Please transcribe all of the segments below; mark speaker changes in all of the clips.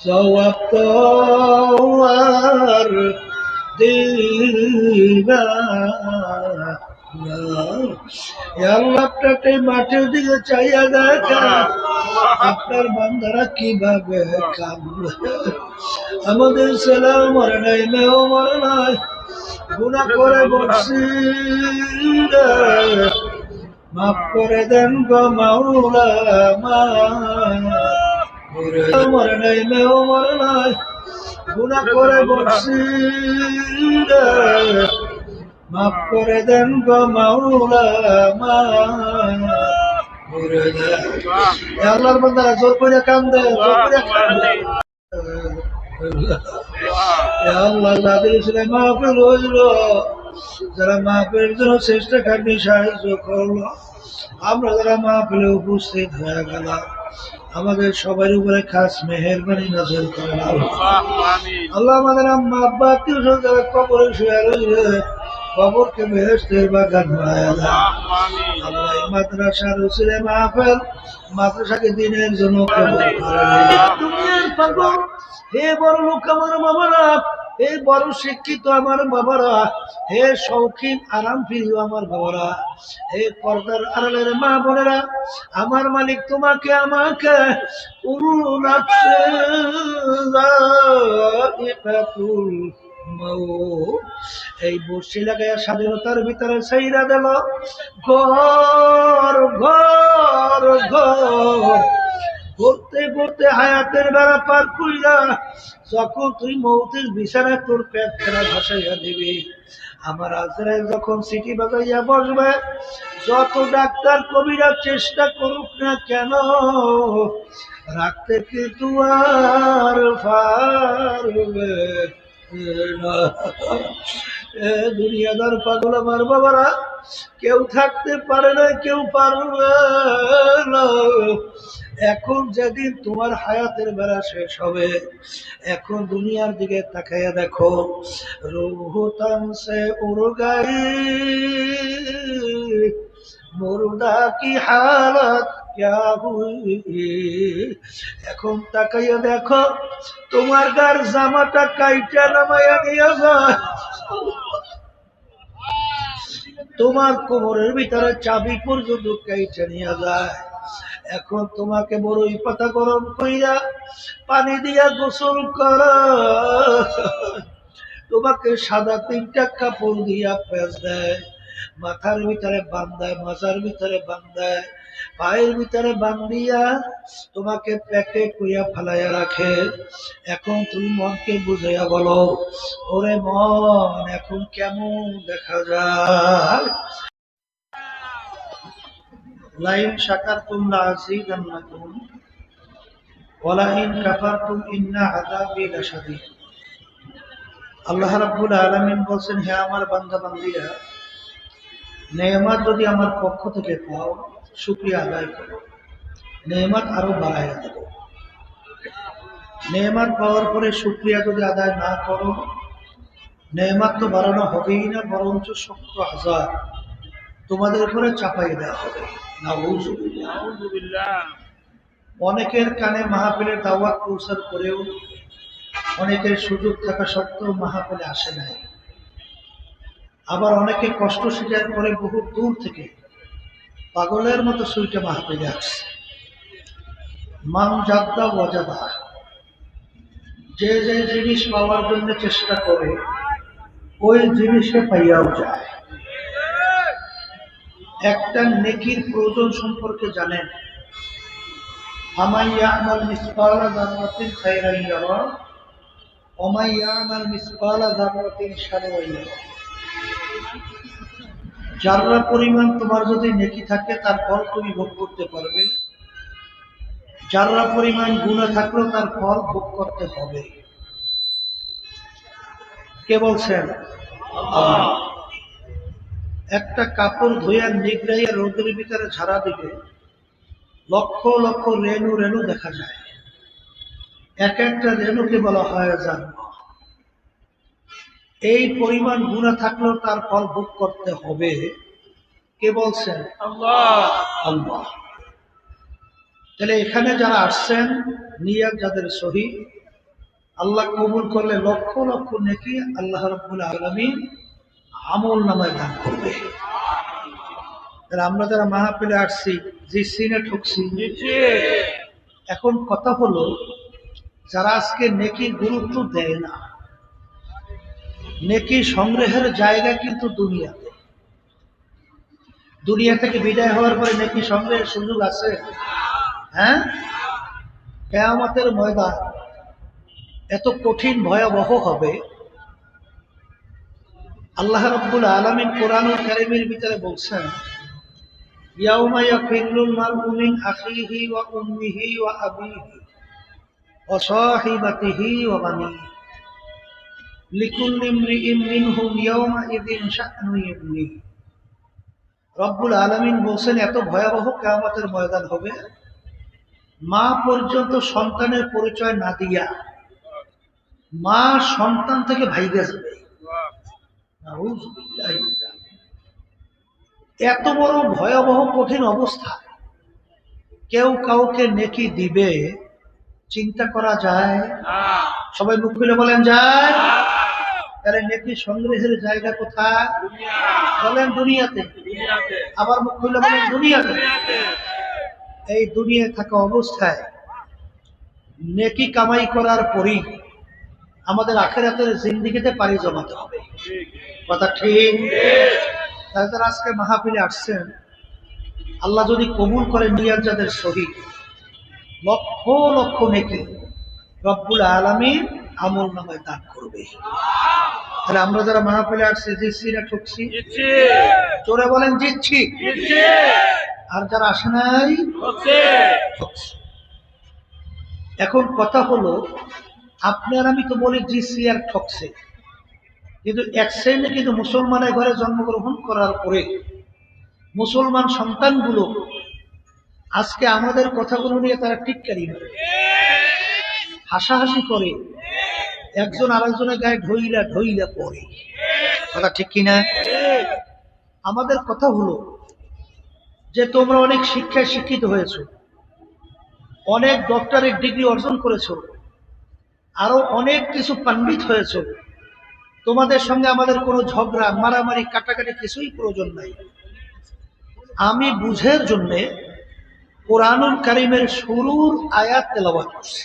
Speaker 1: জবাব তো আর দিবা না। আল্লাহ আপনাকে মাঠের দিকে চাইয়া দেখা আপনার বান্দারা কিভাবে কাঁদবে। আমাদের ছেলে মরে নাই, মেয়েও মরে নাই, গুনাহ করে বসছি, মাফ করে দেন গো মাওলা, মরে নাই, মেয়েও মরে নাই, গুনাহ করে বসছি, মাফ করে দেন গো মাওলা, করে দেন। আল্লাহর বান্দারা জোর করে কান্দে, জোর করে কান্দে। আল্লাহ যাদের ছেলে মাহফিল হইল, যারা মাহফিলের জন্য চেষ্টা খাটি সাহায্য করলো, আমরা যারা মাহফিলে উপস্থিত হয়ে গেলাম, আমাদের সবার উপরে খাস মেহেরবানি নাযিল করেন আল্লাহ। আমাদের আম্মা আব্বা আত্মীয় স্বজন যারা কবরে শুয়ে রয়েছে, কবরকে বেহেশতের বাগান বানায় দেন আল্লাহ। এই মাদ্রাসার উসিলে মাহফিল, মাদ্রাসাকে দিনের জন্য কবুল করে নিন। হে বড় লোক আমার বাবারা, হে বড় শিক্ষিত আমার বাবারা, হে শৌখিন আরাম প্রিয় আমার বাবারা, হে পর্দার আড়ালের মা বোনেরা, আমার মালিক তোমাকে আমাকে এই বসি লাগাইয়া স্বাধীনতার ভিতরে ছাইরা দিল ঘর ঘর ঘর, ঘুরতে ঘুরতে হায়াতের বেড়া পার কইরা যখন তুই মৌতের বিছানায় তোর পেট ফেরা ভাসাইয়া দিবি, আমার আজরাইল যখন সিটি বাজাইয়া বসবে, যত ডাক্তার কবিরা চেষ্টা করুক না কেন, রাখতে কিন্তু আর পারবে না। দুনিয়াদার পাগল আমার বাবারা, কেউ থাকতে পারে না, কেউ পারবে না। এখন যেদিন তোমার হায়াতের বেলা শেষ হবে, এখন দুনিয়ার দিকে তাকাইয়া দেখো, রুহতান সে উড় গাই, মুর্দা কি হালত ক্যা হুই। এখন তাকাইয়া দেখো, তোমার গার জামাটা কাইটা নামাইয়া নিয়ে যায়, তোমার কোমরের ভিতরে চাবি পর্যন্ত কাইটা নিয়ে যায়। এখন তোমাকে বড়ই পাতা গরম কইরা পানি দিয়া গোসল করা, তোমাকে সাদা 3টা কাপড় দিয়া পেঁচ দেয়, মাথার ভিতরে বান্ধায়, মাজার ভিতরে বান্ধায়, পায়ের ভিতরে বান্ধিয়া তোমাকে প্যাকে কইয়া ফালাইয়া রাখে। এখন তুমি মনকে বুঝাইয়া বলো, ওরে মন এখন কেমন দেখা যায়। লাইন শাকারতুম লাযীদান্নাকুম ওয়া লাইন কাফারতুম ইন্না আযাবি লাশাদীদ। আল্লাহ রাব্বুল আলামিন বলেন, হে আমার বান্দা বান্দীরা, নেয়ামত যদি আমার পক্ষ থেকে পাও, শুকরিয়া আদায় করো, নেয়ামত আরো বাড়াইয়া দেব। নেয়ামত পাওয়ার পরে শুকরিয়া যদি আদায় না করো, নেয়ামত তো বাড়ানো হবেই না, বরঞ্চ 70,000 তোমাদের উপরে চাপাই দেওয়া হবে। নাউযুবিল্লাহ। অনেকের কানে মাহফিলের দাওয়াত পৌঁছার পরেও অনেকের সুযোগ থাকা সত্ত্বেও মাহফিলে আসে নাই। আবার অনেকে কষ্ট স্বীকার করে বহু দূর থেকে পাগলের মতো সুইটা মাহফিলে আসছে। মান জাদ্দা ওয়াজাদা, যে যে জিনিস পাওয়ার জন্য চেষ্টা করে ওই জিনিসে পাইয়াও যায়। একটা নেকির প্রয়োজন সম্পর্কে জানেন, আমায় ইয়ামাল মিসকালা যাররাতিন খায়রান ইয়ারা ওয়া মান ইয়ামাল মিসকালা যাররাতিন শাররান ইয়ারা। যারা পরিমাণ তোমার যদি নেকি থাকে তার ফল তুমি ভোগ করতে পারবে, যারা পরিমাণ গুনাহ থাকলেও তার ফল ভোগ করতে হবে। কে বলছেন? আল্লাহ। একটা কাপড় ধুইয়া নিগড়াইয়া রোদের ভিতরে ঝাড়া দিবে, লক্ষ লক্ষ রেণু রেণু দেখা যায়। এক একটা রেণুকে বলা হয় জান্নাত। এই পরিমাণ গুনাহ থাকলেও তার ফল ভোগ করতে হবে। কে বলছেন? আল্লাহ। আল্লাহ। তাহলে এখানে যারা আসছেন নিয়ত যাদের সহি, আল্লাহ কবুল করলে লক্ষ লক্ষ নেকি আল্লাহ রাব্বুল আলামিন আমল নামায় দান করবে। তাহলে আমরা যারা মাহফিলে আসছি যে সিনে ঠকছি। এখন কথা হলো, যারা আজকে নেকির গুরুত্ব দেয় না, নেকি সংগ্রহের জায়গা কিন্তু দুনিয়াতে। দুনিয়া থেকে বিদায় হওয়ার পরে নেকি সংগ্রহের সুযোগ আছে? হ্যাঁ, কিয়ামতের ময়দান এত কঠিন ভয়াবহ হবে। আল্লাহ রাব্বুল আলামিন কোরআনুল কারীমের ভিতরে বলছেন, ইয়াউমা ইয়াফিরুল মারউ মিন আখিহি ওয়া উম্মিহি ওয়া আবিহি ওয়া সাহিবাতিহি ওয়া বানিহি লিকুল্লি ইমরিইন মিনহুম ইয়াউমা ইযিন শা'নুন ইউগনিহি। রব্বুল আলামিন বলছেন এত ভয়াবহ কিয়ামতের ময়দান হবে, মা পর্যন্ত সন্তানের পরিচয় না দিয়া মা সন্তান থেকে ভাইগা যাবে। এত বড় ভয়াবহ কঠিন অবস্থা, কেউ কাউকে নেকি দিবে চিন্তা করা যায়? সবাই মুখ খুলে বলেন যায়। তাহলে নেকি সংগ্রহের জায়গা কোথায়? বলেন দুনিয়াতে। আবার মুখ খুলে বলেন দুনিয়াতে। এই দুনিয়ায় থাকা অবস্থায় নেকি কামাই করার পরই আমাদের আখিরাতের জিন্দেগিতে পাড়ি জমাতে হবে। কথা ঠিক? তাদের আজকে মাহফিলে আসছেন, আল্লাহ যদি কবুল করে নিয়াত যাদের সহি, লক্ষ লক্ষ নেকি রব্বুল আলামিন আমল নামায় দান করবে। তাহলে আমরা যারা মাহফিলে আসছি জিতছি না ঠকছি? জোরে বলেন জিতছি। আর যারা আসে নাই ঠকছি। এখন কথা হলো, আপনি আর আমি তো বলি জিতছি আর ঠকছে, কিন্তু এক শ্রেণী কিন্তু মুসলমানের ঘরে জন্মগ্রহণ করার পরে মুসলমান সন্তানগুলো আজকে আমাদের কথাগুলো নিয়ে তারা টিটকারি করে, হাসাহাসি করে, একজন আরেকজনের গায়ে ঢইলা ঢইলা পড়ে। কথা ঠিক কিনা? আমাদের কথা হলো যে তোমরা অনেক শিক্ষায় শিক্ষিত হয়েছ, অনেক ডক্টরেট ডিগ্রি অর্জন করেছ, আরো অনেক কিছু পণ্ডিত হয়েছ, তোমাদের সঙ্গে আমাদের কোনো ঝগড়া মারামারি কাটাকাটি কিছুই প্রয়োজন নাই। আমি বুঝের জন্য কোরআনুল কারীমের শুরুর আয়াত তেলাওয়াত করছি।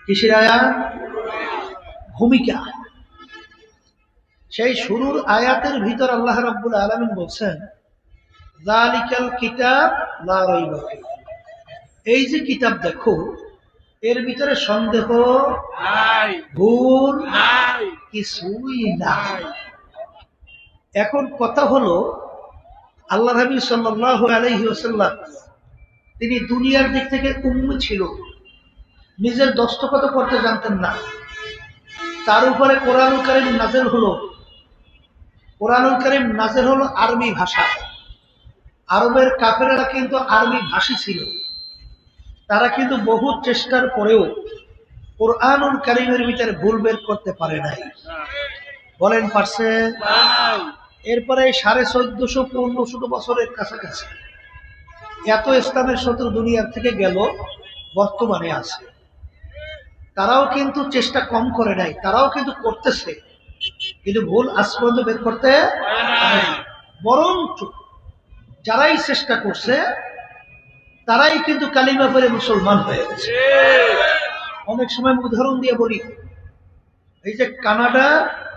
Speaker 1: কিসের আয়াত? ভূমিকা। সেই শুরুর আয়াতের ভিতর আল্লাহ রাব্বুল আলামিন বলছেন, যালিকাল কিতাব লা রাইবা ফীহি। এই যে কিতাব দেখো, এর ভিতরে সন্দেহ নাই, ভুল নাই, কিছুই নাই। এখন কথা হলো, আল্লাহ নবী সাল্লাল্লাহু আলাইহি ওয়াসাল্লাম তিনি দুনিয়ার দিক থেকে উম্মি ছিল, নিজের দস্তখত করতে জানতেন না। তার উপরে কোরআনুল কারীম নাযিল হলো। কোরআনুল কারীম নাযিল হলো আরবি ভাষা। আরবের কাফেরেরা কিন্তু আরবি ভাষী ছিল, তারা কিন্তু বহু চেষ্টার পরেও কোরআনুল কারীমের ভিতরে ভুল বের করতে পারে নাই। বলেন পারছে? এরপরে 1450-1500 বছরের কাছাকাছি এত ইসলামের শত্রু দুনিয়ার থেকে গেল, বর্তমানে আছে। তারাও কিন্তু চেষ্টা কম করে নাই, তারাও কিন্তু করতেছে, কিন্তু ভুল আজ পর্যন্ত বের করতে বরঞ্চ যারাই চেষ্টা করছে তারাই কিন্তু কালিমা পড়ে মুসলমান হয়ে গেছে। অনেক সময় উদাহরণ দিয়ে বলি, এই যে কানাডা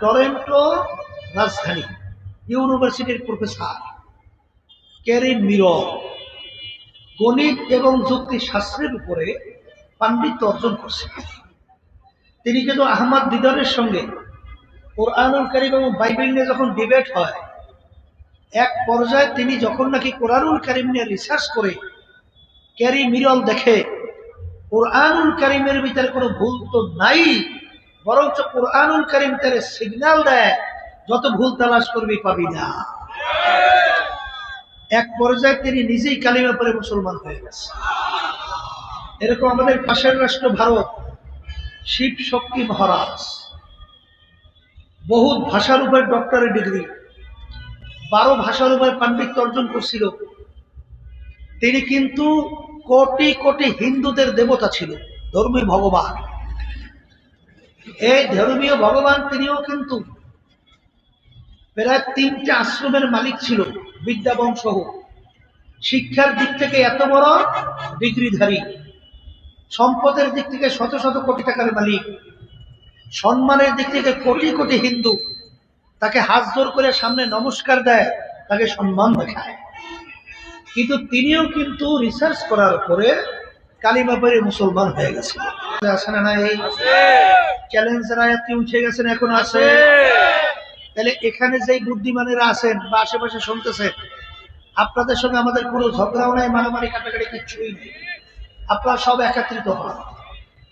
Speaker 1: টরন্টো রাজধানী ইউনিভার্সিটির প্রফেসর ক্যারি মিরর গণিত এবং যুক্তি শাস্ত্রের উপরে পাণ্ডিত্য অর্জন করছে। তিনি কিন্তু আহমদ দিদারের সঙ্গে কোরআনুল কারীম এবং বাইবেল নিয়ে যখন ডিবেট হয়, এক পর্যায়ে তিনি যখন নাকি কোরআনুল কারীম নিয়ে রিসার্চ করে ক্যারি মিরল দেখে কোরআনুল কারীমের ভিতরে কোনো ভুল তো নাই, বরঞ্চ কোরআনুল কারীম তার সিগন্যাল দেয় যত ভুল তালাশ করবি পাবি না। এক পর্যায়ে তিনি নিজেই কালিমা পড়ে মুসলমান হয়ে গেছে। এরকম আমাদের পাশের রাষ্ট্র ভারত, শিব শক্তি মহারাজ বহুত ভাষার উপর ডক্টরেট ডিগ্রি, 12 ভাষার উপর পাণ্ডিত্য অর্জন করছিল। তিনি কিন্তু কোটি কোটি হিন্দুদের দেবতা ছিল, ধর্মীয় ভগবান। এই ধর্মীয় ভগবান তিনিও কিন্তু প্রায় 3টে আশ্রমের মালিক ছিল, বিদ্যাবংশ। শিক্ষার দিক থেকে এত বড় ডিগ্রিধারী, সম্পদের দিক থেকে শত শত কোটি টাকার মালিক, সম্মানের দিক থেকে কোটি কোটি হিন্দু তাকে হাত জোর করে সামনে নমস্কার দেয়, তাকে সম্মান দেখায়। কিন্তু তিনিও কিন্তু রিসার্চ করার পরে কালিমা পড়ে মুসলমান হয়ে গেছে। আছে না নাই? চ্যালেঞ্জের আয়াতটি উঠে গেছেন, এখন আছে। তাহলে এখানে যেই বুদ্ধিমানেরা আছেন বা আশেপাশে শুনতেছেন, আপনাদের সঙ্গে আমাদের কোনো ঝগড়াও নাই, মারামারি কাটাকাটি কিচ্ছুই নেই। আপনারা সব একত্রিত হন,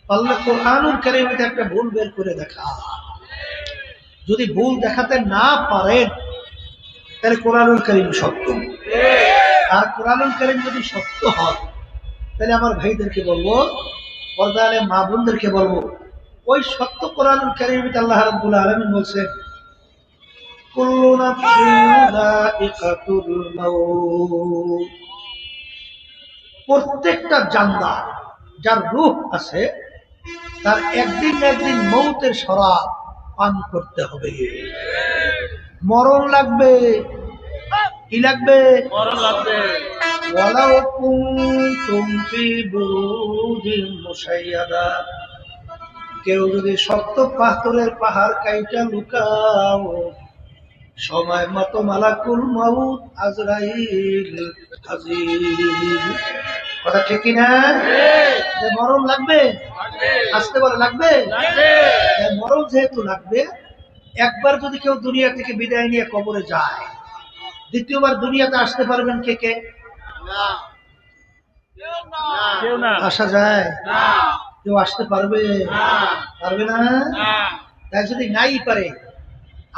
Speaker 1: পারলে কোরআনুল কারীমে একটা ভুল বের করে দেখা। যদি ভুল দেখাতে না পারেন তাহলে কোরআনুল কারীম সত্য, আর কোরআনুল কারীম যদি সত্য হয় তাহলে আমার ভাইদেরকে বলবো, পর্দালে মা বোনদেরকে বলবো, ওই সত্য কোরআনুল কারীমে আল্লাহ রাব্বুল আলামিন বলছেন কুল্লু নাফসিন যায়িকাতুল মাউত, প্রত্যেকটা জানদার যার রূহ আছে তার একদিন না একদিন মৌতের শরাব পান করতে হবে, মরণ লাগবে। কি লাগবে? মরণ লাগবে। ওয়ালাউ কুনতুম ফি বুরুজিন মুশাইয়াদা, কেউ যদি শক্ত পাথরের পাহাড় কাইটা লুকাও, সময় মতো মালাকুল মাউত আজরাইল হাজির। কথা ঠিক কিনা? যে মরণ লাগবে, আসতে বলে লাগবে। মরণ যেহেতু লাগবে, একবার যদি কেউ দুনিয়া থেকে বিদায় নিয়ে কবরে যায়, দ্বিতীয়বার দুনিয়াতে আসতে পারবেন কে কে? আসা যায়? কেউ আসতে পারবে? পারবে না। তাই যদি নাই পারে,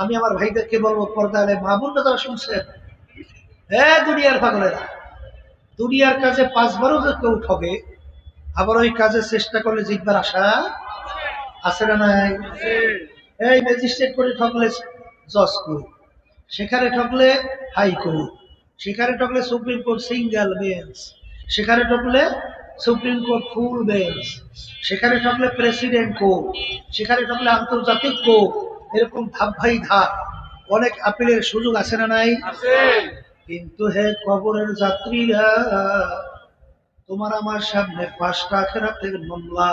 Speaker 1: আমি আমার ভাইদেরকে বলবো, পর্দালে মা বোনরা তারা শুনছেন, হ্যাঁ দুনিয়ার পাগলেরা, দুনিয়ার কাজে 5 বারও যে কেউ ঠগে, আবার ওই কাজে চেষ্টা করলে জিতবার আশা আছে না নাই? এই ম্যাজিস্ট্রেট করে ঠকলে জজ কোর্ট, সেখানে ঠকলে হাইকোর্ট, সেখানে ঠকলে সুপ্রিম কোর্ট সিঙ্গেল বেঞ্চ, সেখানে ঠকলে সুপ্রিম কোর্ট ফুল বেঞ্চ, সেখানে ঠকলে প্রেসিডেন্ট কোর্ট, সেখানে ঠকলে আন্তর্জাতিক কোর্ট। এরকম ধাপ ভাই ধাপ অনেক আপিলের সুযোগ আছে না নাই? কিন্তু হে কবরের যাত্রীরা, তোমার আমার সামনে 5টা আখিরাতের মামলা।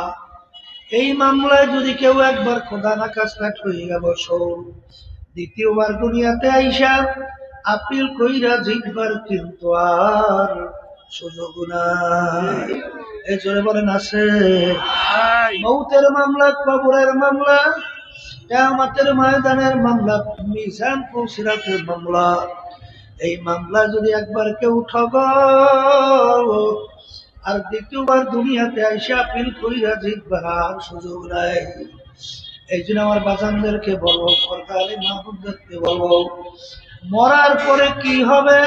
Speaker 1: এই মামলায় যদি কেউ একবার খোদা না কাজটা হইয়া বসো, দ্বিতীয়বার দুনিয়াতে আইসা আপিল কইরা জিতবার কিন্তু আর সুযোগ নাই। এই জোরে বলেন আছে? মৌতের মামলা, কবরের মামলা, কিয়ামতের ময়দানের মামলা, মিজান পুলসিরাতের মামলা। এই মামলা যদি একবার কেউ ঠগো আর দ্বিতীয়বার দুনিয়াতে আইসা আপিল কইরা জিতবার আর সুযোগ নাই। এই জন্য আমার বাজানদেরকে বলবো, পর্দালে মাহবুবদেরকে বলবো, মরার পরে কি হবে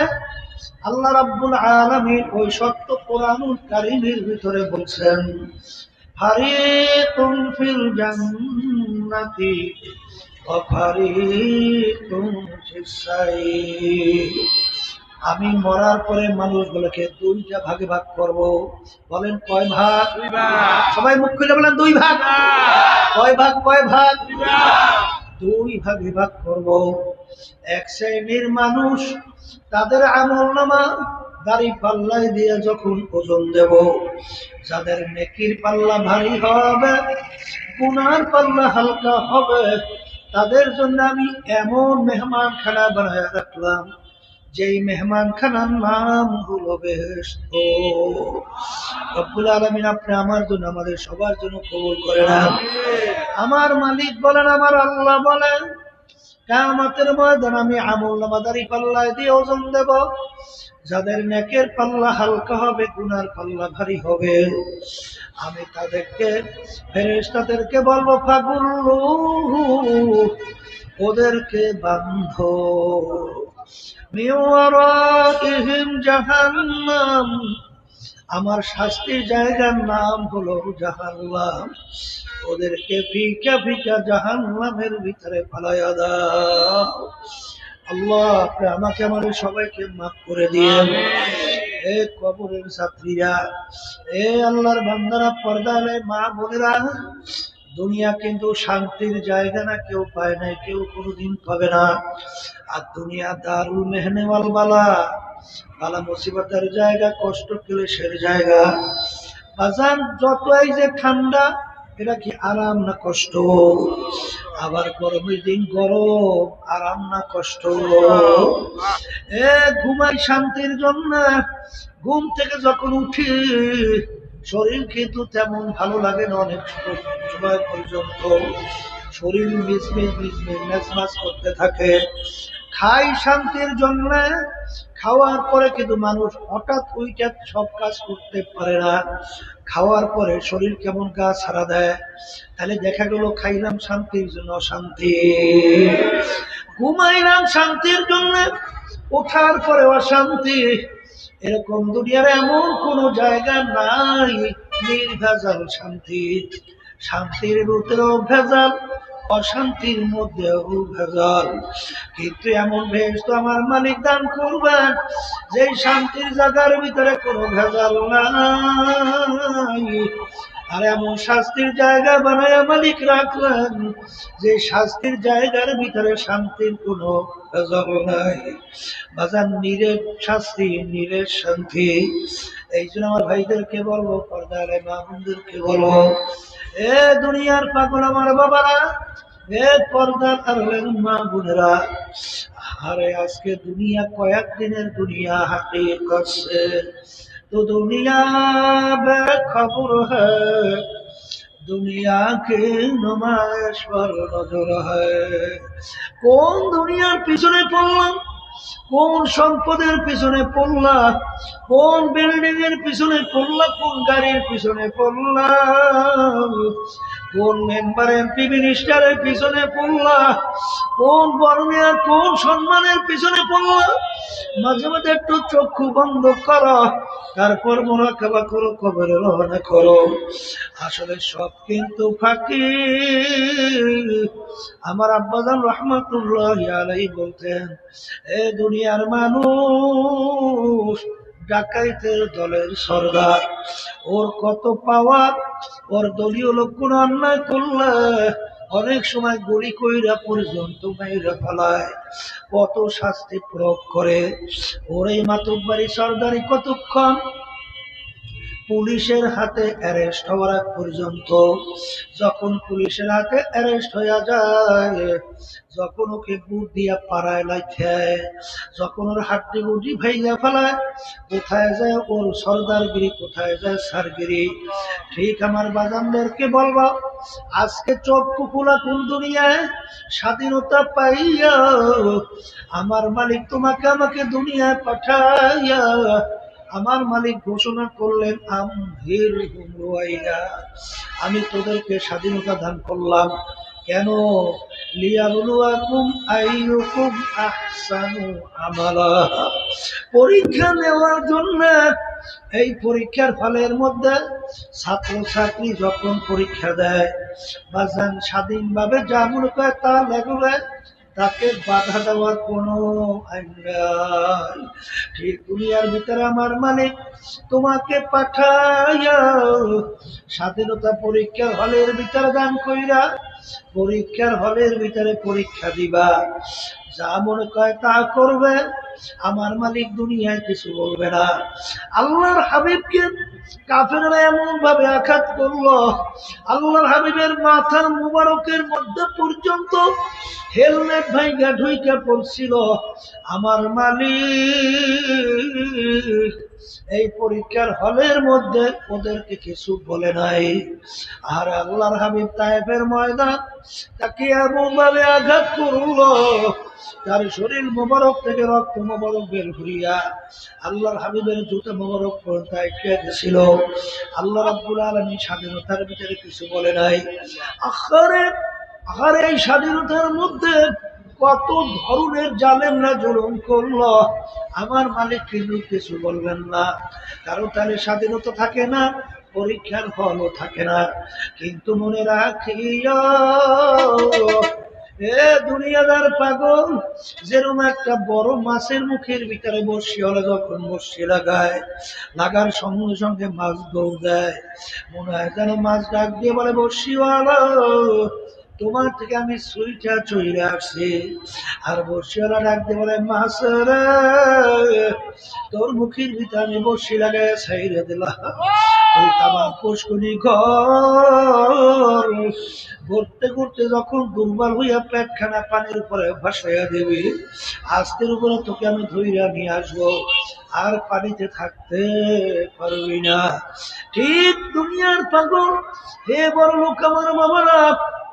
Speaker 1: আল্লাহ রাব্বুল আলামিন ওই সত্য কোরআনুল কারীমের ভিতরে বলছেন, ফারিকুন ফিল জান্নাতি ওয়া ফারিকুন ফিস সাইর। আমি মরার পরে মানুষগুলোকে 2টা ভাগে ভাগ করব। বলেন কয় ভাগ? 2 ভাগ। সবাই মুখ খুলে বলেন 2 ভাগ। কয় ভাগ? কয় ভাগ? 2 ভাগে ভাগ করব। এক শ্রেণীর মানুষ, তাদের আমলনামা দাড়ি পাল্লায় দিয়ে যখন ওজন দেব, যাদের নেকির পাল্লা ভারী হবে, গুনার পাল্লা হালকা হবে, তাদের জন্য আমি এমন মেহমানখানা বানায় রাখলাম, যেই মেহমানখানার নাম হলো বেহেশত। রব্বুল আলামিন আপনি আমার জন্য, আমাদের সবার জন্য কবুল করে নেন। আমার মালিক বলেন, আমার আল্লাহ বলেন, কিয়ামতের ময়দানে আমি আমলনামা দাড়ি পাল্লায় দিয়ে ওজন দেব, যাদের নেকের পাল্লা হালকা হবে, গুনার পাল্লা ভারী হবে, আমি তাদেরকে, ফেরেশতাদেরকে বলবো, ফাগুল্লু, ওদেরকে বাঁধো, মিওয়ারাইহিম জাহান্নাম, আমার শাস্তির জায়গার নাম হলো জাহান্নাম, ওদেরকে ফিকা ফিকা জাহান্নামের ভিতরে ফালাইয়া দাও। আল্লাহ আপনি আমাকে, আমাদের সবাইকে মাফ করে দিয়েন। এ কবরের ছাত্রীরা, এ আল্লাহর বান্দারা, পর্দালে মা বোনেরা, দুনিয়া কিন্তু শান্তির জায়গা না, কেউ পায় না, কেউ কোনোদিন পাবে না। আর দুনিয়া দারুল মেহনে ওয়াল বালা, বালা মুসিবতের জায়গা, কষ্ট ক্লেশের জায়গা। বাজান যতই যে ঠান্ডা, এটা কি আরাম না কষ্ট? আবার গরমের দিন গরম, আরাম না কষ্ট? এ ঘুমাই শান্তির জন্য, ঘুম থেকে যখন উঠি শরীর কিন্তু তেমন ভালো লাগে না, অনেক সময় পর্যন্ত শরীর মিসমিস মিসমিস মেসমাস করতে থাকে। খাই শান্তির জন্য, খাওয়ার পরে কিন্তু মানুষ হঠাৎ ওইটা সব কাজ করতে পারে না। খাওয়ার পরে শরীর কেমন গা ছাড়া দেয়। তাহলে দেখা গেল খাইলাম শান্তির জন্য অশান্তি, ঘুমাইলাম শান্তির জন্য, ওঠার পরে অশান্তি। এরকম দুনিয়ার এমন কোন জায়গা নাই নির্ভেজাল শান্তি। শান্তির ভিতরেও ভেজাল, অশান্তির মধ্যেও ভেজাল। কিন্তু এমন ভেজ তো আমার মালিক দান করবেন যে শান্তির জায়গার ভিতরে কোনো ভেজাল নাই। আর এমন শাস্তির জায়গা বানায় মালিক রাখলেন যে শাস্তির জায়গার ভিতরে শান্তির কোনো ভেজাল নাই। বাজার নিরেট শাস্তি, নিরেট শান্তি। এই জন্য আমার ভাইদেরকে বলবো, পর্দার মা বোনদেরকে বলবো, এ দুনিয়ার পাগল আমার বাবারা, এ পর্দার আড়ালের মা বোনেরা, আরে আজকে দুনিয়া কয়েকদিনের দুনিয়া হাতে করছে। তো দুনিয়া বেখবর হ্যায়, দুনিয়া কে নুমাইশ পর নজর হ্যায়। কোন দুনিয়ার পিছনে পড়লাম, কোন সম্পদের পিছনে পড়লা, কোন বিল্ডিং এর পিছনে পড়লা, কোন গাড়ির পিছনে পড়লা, কোন মেম্বার এমপি মিনিস্টারের পিছনে পড়লা, কোন বর্ণের কোন সম্মানের পিছনে পড়লা। মাঝে মাঝে একটু চক্ষু বন্ধ করো, তারপর মুরাকাবা করো, কবরে রওনা করো। আসলে সব কিন্তু ফাঁকি। আমার আব্বাজান রহমাতুল্লাহি আলাইহি বলতেন, এ দুনিয়ার মানুষ ডাকাইতের দলের সর্দার, ওর কত পাওয়ার, ওর দলীয় লোক কোন অন্যায় করলে অনেক সময় গুলি কইরা পর্যন্ত মেয়েরা ফেলায়, কত শাস্তি প্রয়োগ করে। ওর এই মাতুব্বাড়ি সর্দারি কতক্ষণ পুলিশের হাতে অ্যারেস্ট হওয়ার আগ পর্যন্ত। যখন পুলিশের হাতে অ্যারেস্ট হয়ে যায়, যখন ওকে বুট দিয়া পাড়ায় লাইখায়, যখন ওর হাড্ডি গুড্ডি ভাইয়া ফেলায়, কোথায় যায় ওর সর্দারগিরি, কোথায় যায় সারগিরি। ঠিক আমার বাজানদেরকে বলবা, আজকে চক্ষু খোলা কোন দুনিয়ায় স্বাধীনতা পাইয়া আমার মালিক তোমাকে আমাকে দুনিয়ায় পাঠাইয়া আমার মালিক ঘোষণা করলেন, আমি তোদেরকে স্বাধীনতা দান করলাম। কেন? লিয়াবলুয়াকুম আইয়ুকুম আহসানু আমালা, পরীক্ষা নেওয়ার জন্য। এই পরীক্ষার ফলের মধ্যে ছাত্র ছাত্রী যখন পরীক্ষা দেয়, বাজান স্বাধীনভাবে যা মনে করে তা লাগবে, তাকে বাধা দেওয়ার কোনো আইন নাই। ঠিক দুনিয়ার ভিতরে আমার মালিক তোমাকে পাঠাইয়া স্বাধীনতা পরীক্ষার হলের ভিতরে দান কইরা, পরীক্ষার হলের ভিতরে পরীক্ষা দিবা, যা মনে করে তা করবে, আমার মালিক দুনিয়ায় কিছু বলবে না। আল্লাহর হাবিবকে কাফেররা এমন ভাবে আঘাত করলো, আল্লাহর হাবিবের মাথার মুবারকের মধ্যে পর্যন্ত হেলমেট ভাইগা ঢুইকা পড়ছিল। আমার মালিক এই পরীক্ষার হলের মধ্যে ওদেরকে কিছু বলে নাই। আর আল্লাহর হাবিব তায়েফের ময়দান তাকে এমন ভাবে আঘাত করলো, তার শরীর মোবারক থেকে রক্ত মোবারক বের করিয়া আল্লাহর হাবিবের জুতা মোবারক পর্যন্ত আটকে গেছিল। আল্লাহ রাব্বুল আলামিন স্বাধীনতার ভিতরে কিছু বলে নাই। আখারে এই স্বাধীনতার মধ্যে কত ধরনের জালেমরা জুলুম করলো, আমার মালিক কিন্তু কিছু বলবেন না। কারণ তাহলে স্বাধীনতা থাকে না, পরীক্ষার ফলও থাকে না। কিন্তু মনে রাখিও, এ দুনিয়াদার পাগল, যেরকম একটা বড় মাছের মুখের ভিতরে বসি হলে যখন বসি লাগায়, লাগার সঙ্গে সঙ্গে মাছ দৌড় দেয়, মনে হয় যেন মাছ ডাক দিয়ে বলে বসিওয়ালা, তোমার থেকে আমি সুইটা চলে আসছি। আর বসিওয়ালা ডাক দিয়ে বলে মাছ রে, তোর মুখের ভিতরে আমি বসি লাগাই ছাইরে দিলাম। ওই তামাক পুষ্কুনি ঘর ঘুরতে ঘুরতে যখন দুর্বল হইয়া পেটখানা পানির উপরে ভাসাইয়া দিবি, আস্তের উপরে তোকে আমি ধইরা নিয়ে আসবো, আর পানিতে থাকতে পারবি না। ঠিক দুনিয়ার পাগল, হে বড় লোক আমার বাবারা,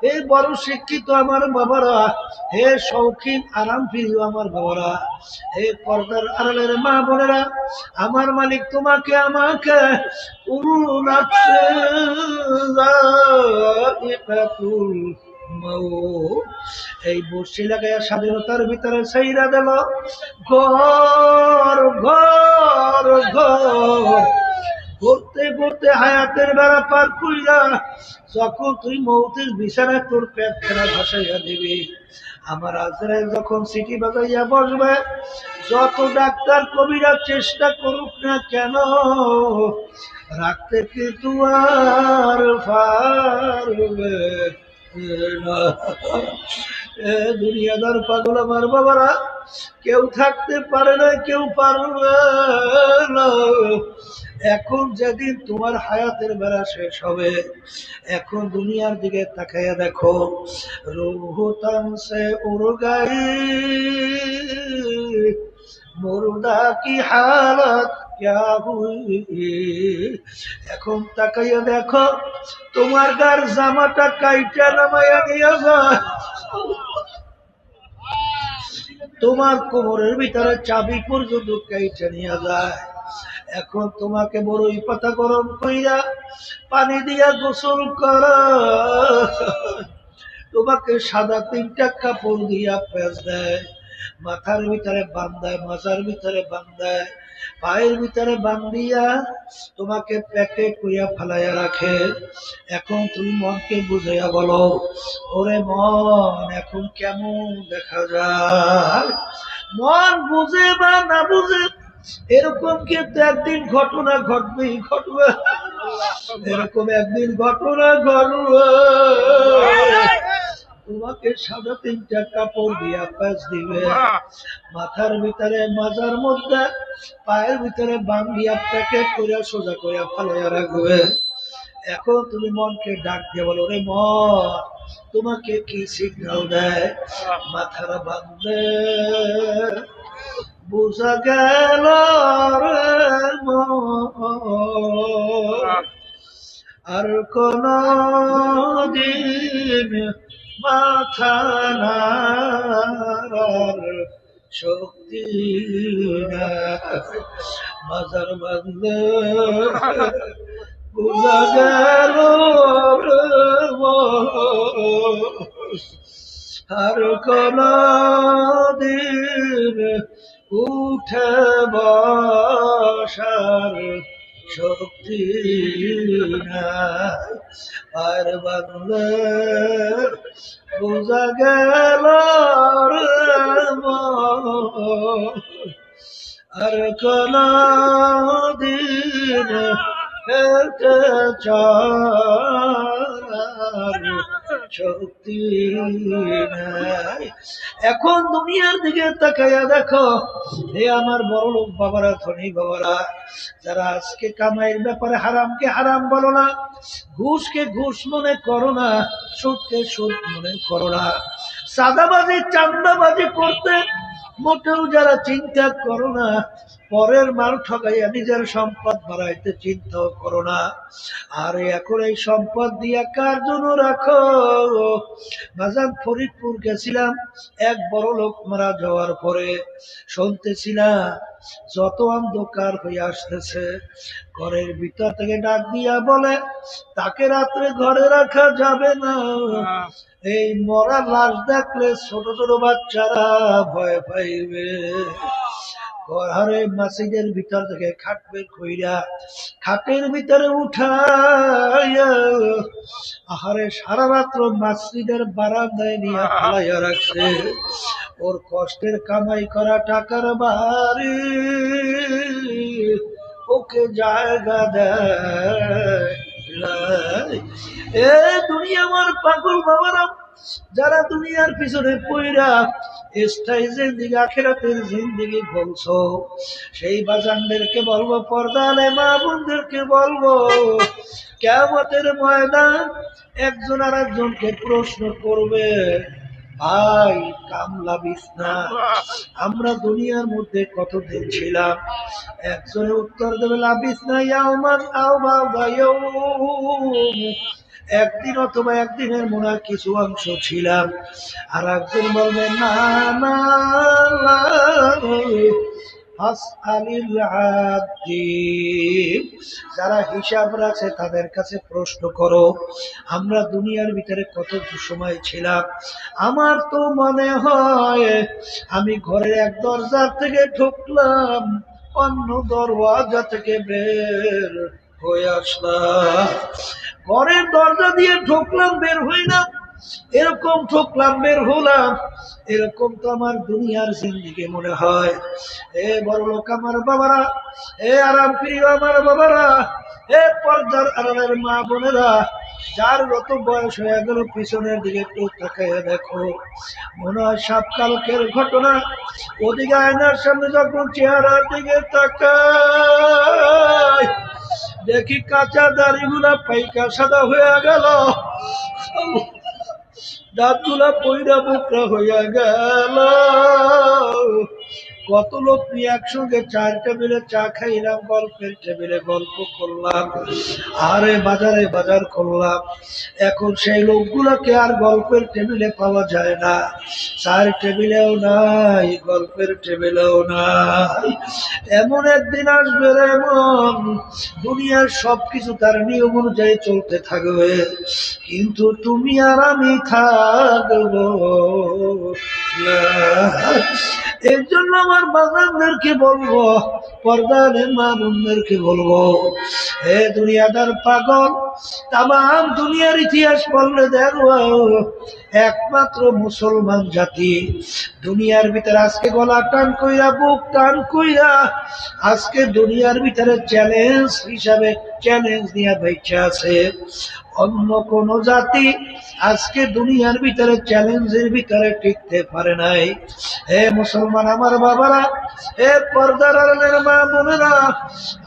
Speaker 1: হে বড় শিক্ষিত আমার বাবারা, হে শৌখিন আরাম প্রিয় আমার বাবারা, হে পর্দার আড়ালের মা বোনেরা, আমার মালিক তোমাকে আমাকে এই বসি লাগাইয়া স্বাধীনতার ভিতরে ছাইরা দিল ঘর ঘর ঘর। ঘুরতে ঘুরতে হায়াতের বেড়া পার কইরা যখন তুই মৌতের বিছানায় তোর পেট ফেরা ভাসাইয়া দিবি, আমার আজরাইল যখন সিটি বাজাইয়া বসবে, যত ডাক্তার কবিরা চেষ্টা করুক না কেন, রাখতে কিন্তু আর পারবে না। এ দুনিয়াদার পাগল আমার বাবারা, কেউ থাকতে পারে না, কেউ পারবে না। এখন যেদিন তোমার হায়াতের বেড়া শেষ হবে, এখন দুনিয়ার দিকে তাকাইয়া দেখো, রোহতাং সে উড় গায়ে মুর্দা কি হালত ক্যা হুই। এখন তাকাইয়া দেখো, তোমার গার জামাটা কাইটা নামাইয়া নিয়ে যায়, তোমার কোমরের ভিতরে চাবি পর্যন্ত কাইটা নিয়ে যায়। এখন তোমাকে বড়ই পাতা গরম কইরা পানি দিয়া গোসল করা, তোমাকে সাদা 3টা কাপড় দিয়া পেঁচ দেয়, মাথার ভিতরে বান্ধায়, মাজার ভিতরে বান্ধায়, পায়ের ভিতরে বান্ধিয়া তোমাকে প্যাকেট করিয়া ফেলাইয়া রাখে। এখন তুমি মনকে বুঝাইয়া বলো, ওরে মন এখন কেমন দেখা যায়? মন বুঝে বা না বুঝে, এরকম কিন্তু একদিন ঘটনা ঘটবেই ঘটবে, এরকম একদিন ঘটনা ঘটবে। তোমাকে সাদা 3টা কাপড় দিয়া প্যাচ দিবে, মাথার ভিতরে মাজার মধ্যে পায়ের ভিতরে বান্ধিয়া প্যাকেট করিয়া সোজা করিয়া ফালাইয়া রাখবে। এখন তুমি মনকে ডাক দিয়ে বলো, রে মন তোমাকে কি সিগন্যাল দেয়? মাথার বান্ধে বুঝা গেল রে মন, আর কোন দিন মাথা নাড়ার শক্তি নাই। মাজার বান্ধে বুঝা গেল রে মন, আর কোন দিন উঠে বসার শক্তি নাই। আর বান্ধে বুঝা গেল রে মন, আর কোন দিন হেঁটে চলার শক্তি নাই। এখন দুনিয়ার দিকে তাকাইয়া দেখো, হে আমার বড় লোক বাবারা, ধনী বাবারা, যারা আজকে কামাইয়ের ব্যাপারে হারামকে হারাম বলো না, ঘুষকে ঘুষ মনে করো না, সুদকে সুদ মনে করো না, সাদাবাজি চান্দাবাজি করতে মোটেও যারা চিন্তা করো না, পরের মাল ঠকাইয়া নিজের সম্পদ বাড়াইতে চিন্তাও করো না। আর এখন এই সম্পদ দিয়া কার জন্য রাখো? বাজার ফরিদপুর গেছিলাম, এক বড় লোক মারা যাওয়ার পরে শুনতেছিলাম যত অন্ধকার হয়ে আসতেছে, ঘরের ভিতর থেকে ডাক দিয়া বলে তাকে রাত্রে ঘরে রাখা যাবে না, এই মরা লাশ দেখলে ছোট ছোট বাচ্চারা ভয় পাইবে। ঘরে মসজিদের ভিতর থেকে খাট বের কইরা খাটের ভিতরে উঠাইয়া আহারে সারা রাত্র মসজিদের বারান্দায় নিয়ে ফালাইয়া রাখছে। ওর কষ্টের কামাই করা টাকার বাড়ি ওকে জায়গা দেয়। এ দুনিয়া আমার পাগল বাবারা, যারা দুনিয়ার পিছনে পইরা স্থায়ী জিন্দিগি আখিরাতের জিন্দিগি বলছো, সেই বাজানদেরকে বলবো, পর্দালে মা বোনদেরকে বলবো, কিয়ামতের ময়দান একজন আর একজনকে প্রশ্ন করবে, ভাই কামলা বিছনা আমরা দুনিয়ার মধ্যে কতদিন ছিলাম? একজনে উত্তর দেবে লাবিসনা ইয়াওমান আও বা'দা ইয়াওম, একদিন অথবা একদিনের মনে হয় কিছু অংশ ছিলাম। আর একজন বলবে না না, যারা হিসাব রাখে তাদের কাছে প্রশ্ন করো, আমরা দুনিয়ার ভিতরে কত সময় ছিলাম? আমার তো মনে হয় আমি ঘরের এক দরজা থেকে ঢুকলাম, অন্য দরওয়াজা থেকে বের হয়ে আসলাম। ঘরের দরজা দিয়ে ঢুকলাম, বের হইলাম, এরকম ঢুকলাম বের হলাম, এরকম তো আমার দুনিয়ার জিন্দিগি মনে হয়। এ বড় লোক আমার বাবারা, এ আরাম প্রিয় আমার বাবারা, এ পর্দার আড়ালের মা বোনেরা, যার যত বয়স হয়ে গেল পিছনের দিকে একটু তাকাইয়া দেখো, মনে হয় সব কালকের ঘটনা। ওদিকে আয়নার সামনে যখন চেহারার দিকে তাকাই, দেখি কাঁচা দাড়িগুলা পাইকা সাদা হয়ে গেল, দাঁতগুলা পয়রা বুকরা হইয়া গেল। কত লোক নিয়ে একসঙ্গে চার টেবিলে চা খাইলাম, গল্পের টেবিলে গল্প করলাম, আরে বাজারে বাজার করলাম। এখন সেই লোকগুলোকে আর গল্পের টেবিলে পাওয়া যায় না, চার টেবিলেও নাই, গল্পের টেবিলেও নাই। এমন একদিন আসবে রে মন, দুনিয়ার সবকিছু তার নিয়ম অনুযায়ী চলতে থাকবে, কিন্তু তুমি আর আমি থাকবো না। এর জন্য আমার বাজানদেরকে বলবো, পর্দারে মা বোনদেরকে বলবো, হে দুনিয়াদার পাগল, তামাম দুনিয়ার ইতিহাস পড়লে দেখো একমাত্র মুসলমান জাতি দুনিয়ার ভিতরে আজকে গলা টান কইরা, বুক টান কইরা আজকে দুনিয়ার ভিতরে চ্যালেঞ্জ হিসাবে চ্যালেঞ্জ নিয়ে বেঁচে আছে। অন্য কোন জাতি আজকে দুনিয়ার ভিতরে চ্যালেঞ্জের ভিতরে টিকতে পারে নাই। হে মুসলমান আমার বাবারা, হে পর্দার আড়ালের মা বোনেরা,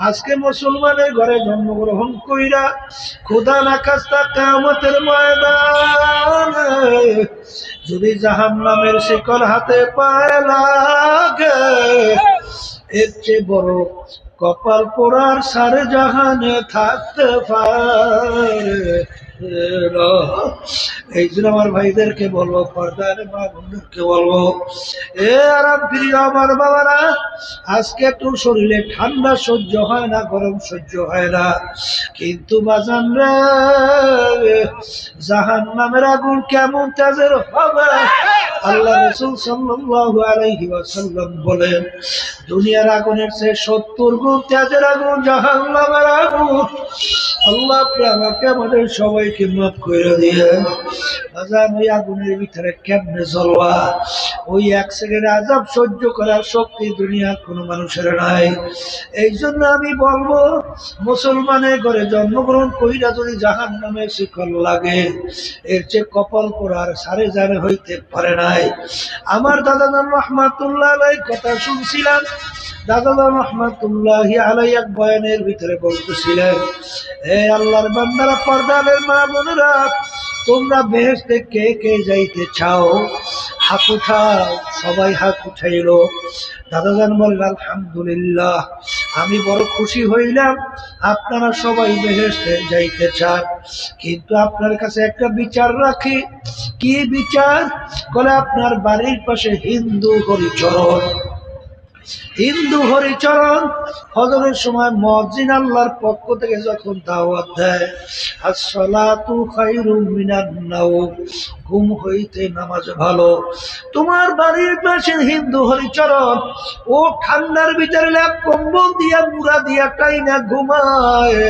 Speaker 1: আজকে মুসলমানের ঘরে জন্মগ্রহণ কইরা খোদা না খাস্তা কিয়ামতের ময়দানে যদি জাহান্নামের শিকল হাতে পায় লাগে, এর চেয়ে বড় কপাল পোড়ার সারে জাহানে থাকতে পারে। এই জন্য আমার ভাইদেরকে বলবো, পর্দার মা বোনদেরকে বলবো, এ আরাম প্রিয় আমার বাবারা, আজকে একটু শরীরে ঠান্ডা সহ্য হয় না, গরম সহ্য হয় না, কিন্তু বাজান রে, জাহান্নামের আগুন কেমন তেজের হবে আল্লাহ রাসূল সাল্লাল্লাহু আলাইহি ওয়াসাল্লাম বলেন, দুনিয়ার আগুনের চেয়ে 70 গুণ তেজের আগুন জাহান্নামের আগুন। আল্লাহ আপনি আমাকে আমাদের সবাইকে মাফ করে দিয়ে, বাজান ওই আগুনের ভিতরে কেমনে জ্বলবা, ওই এক সেকেন্ড আযাব সহ্য করার শক্তি দুনিয়ার কোনো মানুষের নাই। এই জন্য আমি বলবো, মুসলমানের ঘরে জন্মগ্রহণ কইরা যদি জাহান্নামের শিকল লাগে, এর চেয়ে কপাল পোড়ার সারে জারে হইতে পারে নাই। আমার দাদা রহমাতুল্লাহ আলাইহির কথা শুনছিলাম, দাদা রহমাতুল্লাহি আলাইহি এক বয়ানের ভিতরে বলতেছিলেন, হে আল্লাহর বান্দারা, পর্দার মা বোনেরা, তোমরা বেহেশতে কে কে যাইতে চাও? হাত উঠাও। সবাই হাত উঠাইলো। দাদাজান বললেন, আলহামদুলিল্লাহ, আমি বড় খুশি হইলাম আপনারা সবাই বেহেশতে যাইতে চান, কিন্তু আপনার কাছে একটা বিচার রাখি। কি বিচার? বলে আপনার বাড়ির পাশে হিন্দু হরিচরণ, হিন্দু হরিচরণ হজরের সময় মুয়াজ্জিন আল্লাহর পক্ষ থেকে যখন দাওয়াত দেয়, আসসালাতু খায়রুম মিনান নাওম, ঘুম হইতে নামাজ ভালো। তোমার বাড়ির পাশে হিন্দু হরিচরণ, ও ঠান্ডার ভিতরে লেপ কম্বল দিয়া মুড়া দিয়া টাইনা ঘুমায়,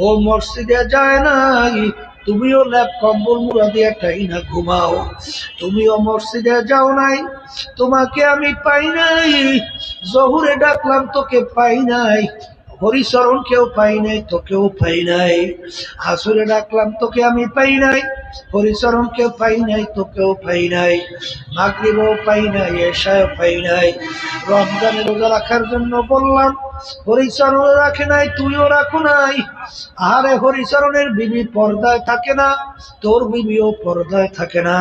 Speaker 1: ও মসজিদে যায় নাই, তুমিও ল্যাপ কম্বল মুড়া দিয়ে টাই না ঘুমাও, তুমিও মসজিদে যাও নাই, তোমাকে আমি পাই নাই, জহুরে ডাকলাম তোকে পাই নাই, হরিচরণ কেউ পাই নাই, তোকেও পাই নাই, আসরে ডাকলাম তোকে আমি পাই নাই, হরিচরণ কেউ পাই নাই, তোকেও পাই নাই, মাগরিবও পাই নাই, এশাও পাই নাই, রমজানের রোজা রাখার জন্য বললাম, হরিচরণ রাখে নাই, তুইও রাখো নাই। আরে হরিচরণের বিবি পর্দায় থাকে না, তোর বিবিও পর্দায় থাকে না,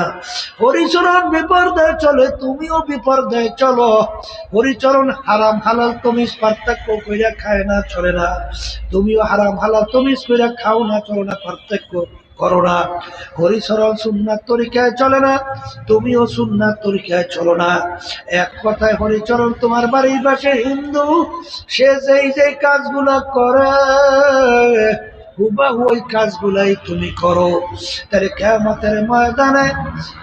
Speaker 1: হরিচরণ বিপর্দায় চলে, তুমিও বিপর্দায় চলো। হরিচরণ হারাম হালাল তমিজ পার্থক্য কইরা খায় না, চলে না, তুমিও হারাম হালাল তমিজ কইরা খাও না, চলো না, পার্থক্য করো না। হরিচরণ সুন্নাত তরিকায় চলে না, তুমিও সুন্নাত তরিকায় চলো না। এক কথায় হরিচরণ তোমার বাড়ির পাশে হিন্দু, সে যেই যেই কাজগুলা করে হুবাহু ওই কাজগুলাই তুমি করো। তাহলে কিয়ামতের ময়দানে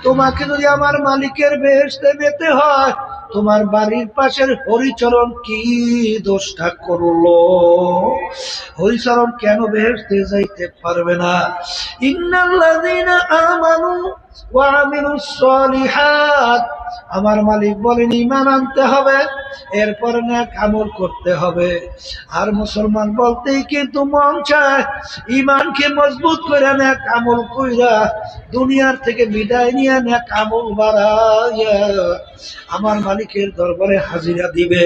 Speaker 1: তোমাকে যদি আমার মালিকের বেহেশতে যেতে হয়, তোমার বাড়ির পাশের হরিচরণ কি দোষটা করলো? হরিচরণ কেন বেহেশতে যাইতে পারবে না? ইন্নাল্লাযীনা আমানু ওয়া আমিলুস সালিহাত, আমার মালিক বলেন ঈমান আনতে হবে, এরপর নেক আমল করতে হবে। আর মুসলমান বলতেই কিন্তু মন চায় ঈমানকে মজবুত করে নেক আমল কইরা দুনিয়ার থেকে বিদায় নিয়ে নেক আমল বাড়াইয়া আমার মালিকের দরবারে হাজিরা দিবে।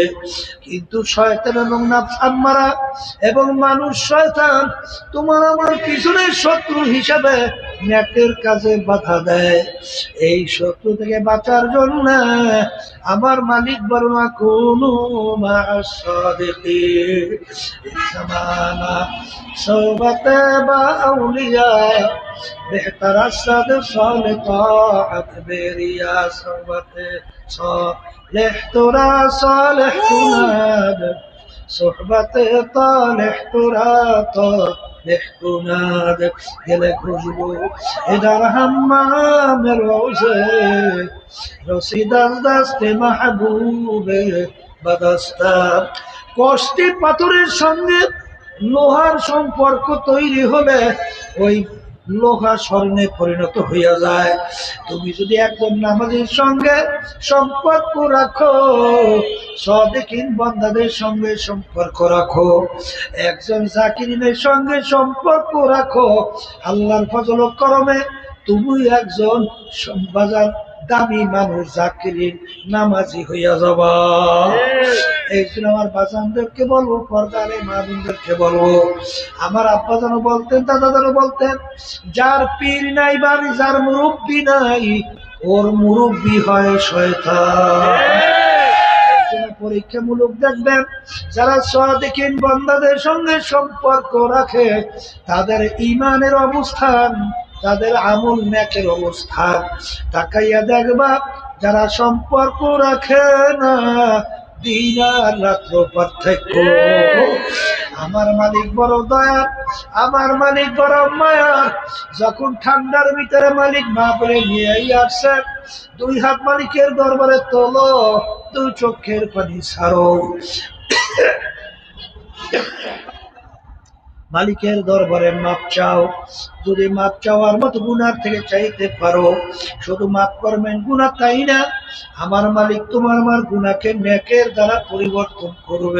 Speaker 1: কিন্তু শয়তান এবং নফস আম্মারা এবং মানুষ শয়তান তোমার আমার পিছনের শত্রু হিসাবে নেকের কাজে বাধা দেয়। এই শত্রু থেকে বাঁচার জন্য আমার মালিক বর্মা কুনু মা'আস সাদিকিন, জামানা সোহবতে বা আউলিয়া বেহতর আসদ সালে তাআত বেরিয়া, সোহবতে সালেহ তোরা সালেহ তুনাদ, সোহবতে তালেহ তোরা তালেহ তুনাদ, গেলে খুশবু ইদার হাম্মামের রোজে রসিদার দাস্তে মাহবুবে বাদাস্তা। কষ্টি পাথরের সঙ্গে লোহার সম্পর্ক তৈরি হলে ওই লোহা স্বর্ণে পরিণত হইয়া যায়। তুমি যদি একজন নামাজীর সঙ্গে সম্পর্ক রাখো, সাদিকিন বান্দাদের সঙ্গে সম্পর্ক রাখো, একজন জাকিরিনের সঙ্গে সম্পর্ক রাখো, আল্লাহর ফজল ও করমে তুমি একজন বাজার দামি মানুষ, জাকিরিন, নামাজি হইয়া যাবা। এই জন্য আমার বাজানদেরকে বলবো, পর্দারে মা বোনদেরকে বলবো, আমার আব্বা যেন বলতেন, দাদা যেন বলতেন, যার পীর নাই বাড়ি, যার মুরব্বি নাই, ওর মুরব্বি হয় শয়তান। পরীক্ষামূলক দেখবেন, যারা সাদিকিন বান্দাদের সঙ্গে সম্পর্ক রাখে তাদের ঈমানের অবস্থান, তাদের আমল নেকের অবস্থান তাকাইয়া দেখবা। যারা সম্পর্ক রাখে না, দিন আর রাত্র পার্থক্য। আমার মালিক বড় দয়া, আমার মালিক বড় মায়া। যখন ঠান্ডার ভিতরে মালিক না বলে নিয়ে আসছে, দুই হাত মালিকের দরবারে তোলো, দুই চোখের পানি ছাড়ো, মালিকের দরবারে মাপ চাও। যদি মাপ চাওয়ার মতো গুনার থেকে চাইতে পারো, শুধু মাপ করবেন গুনাহ তাই না, আমার মালিক তোমার আমার গুনাহকে নেকের দ্বারা পরিবর্তন করবে।